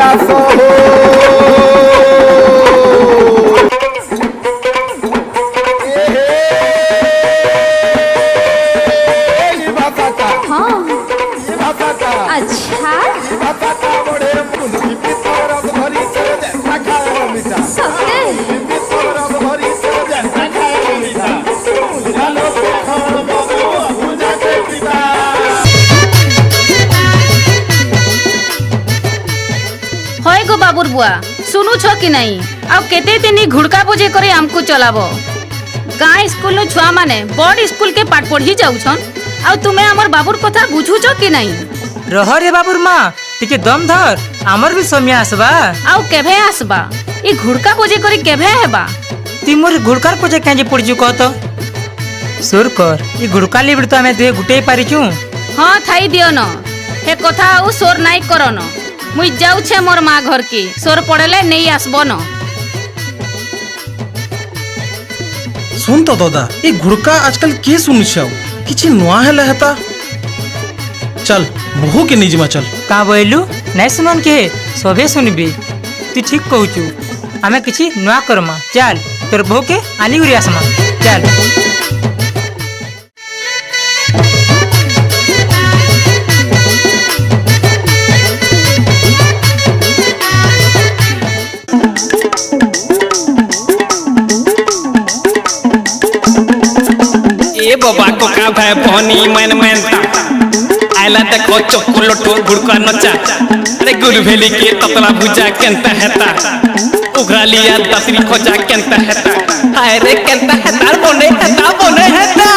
आसो अच्छा होय गो बाबुर बुआ सुनु छो कि नहीं आ केते दिनी घुड़का बोझे करे हमको चलाबो गाय स्कूल छुआ माने बड़ स्कूल के पाठ पढ़ी जाउछन आ तुमे हमर बाबुर कथा बुझु छो कि नहीं रह रे बाबुर माँ टिके दम धर आमर भी समय आसबा आउ केभे आसबा ई घुड़का बोझे करे केभे हेबा ती मोर घुड़कार पोजे काजे पड़जु कह तो सुर कर ई घुड़का लिबिड़ तो हमें दुए गुटे पारिचु हां थाई दियो न हे कथा आउ सोर नाइ करो न मुई जाउ छे मोर माँ घर की सोर पड़ेले नहीं आसबो न सुन तो दादा ये घुड़का आजकल के सुनिछाउ किछि नुआ हेले हेता चल बहु के निजमा चल का बोलू नहीं सुनन के सभे सुनबी तू ठीक कहूचु आमे किछि नुआ करमा चल तोर बहु के आनी गुरी आसमा चल ए बाबा को का भाई पानी मन मन आइला देखो चॉकलेट गुड़का नचा अरे गुल भेली के ततला भुजा केंता हेता उघरा लिया दसरी खोजा केंता हेता हाय रे केंता हेता बोने हेता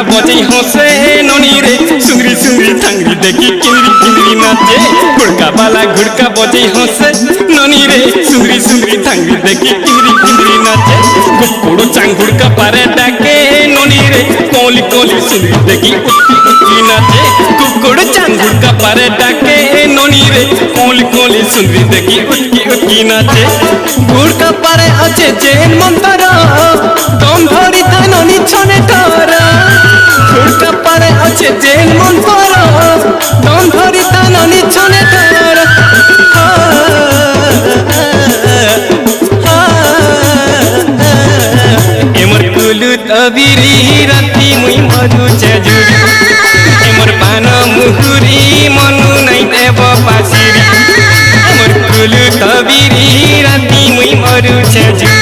बजे हंसे ननी रे सुंगरी सुंगरी थंगरी देखी किंदरी किंदरी नाचे घुड़का बाला घुड़का बजे हंसे ननी रे सुंगरी सुंगरी थंगरी देखी किंदरी किंदरी नाचे कुकुड़ चांग घुड़का पारे डाके ननी रे कोली कोली सुंगरी देखी उठकी उठकी नाचे कुकुड़ चांग घुड़का पारे डाके ननी रे कोली कोली सुंगरी देखी उठकी उठकी नाचे घुड़का पारे अच्छे जैन मंतरा दम धरी था ननी छने तारा घुड़का पारे अच्छे जैन मंतरा दम धरी था ननी छने तारा एमर कुलु तबिरी राती मुई मधु चजुरी एमर पान मुहुरी मनु नहीं देव पासिरी एमर कुलु तबिरी राती मुई मधु चजुरी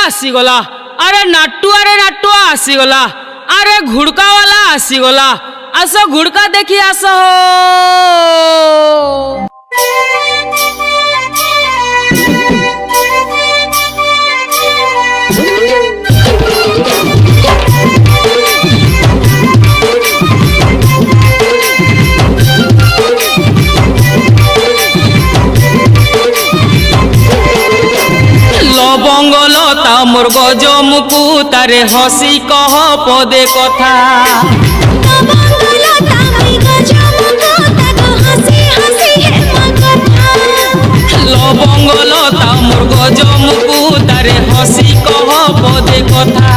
आसीगला अरे नाटुआ आसीगला अरे घुड़का वाला आसीगला आस घुड़का देखी आस लवंगलता मोर गजमुकु तारे हसी कह पदे कथा लवंगलता मोर गजमुकु तारे हसी कह पदे कथा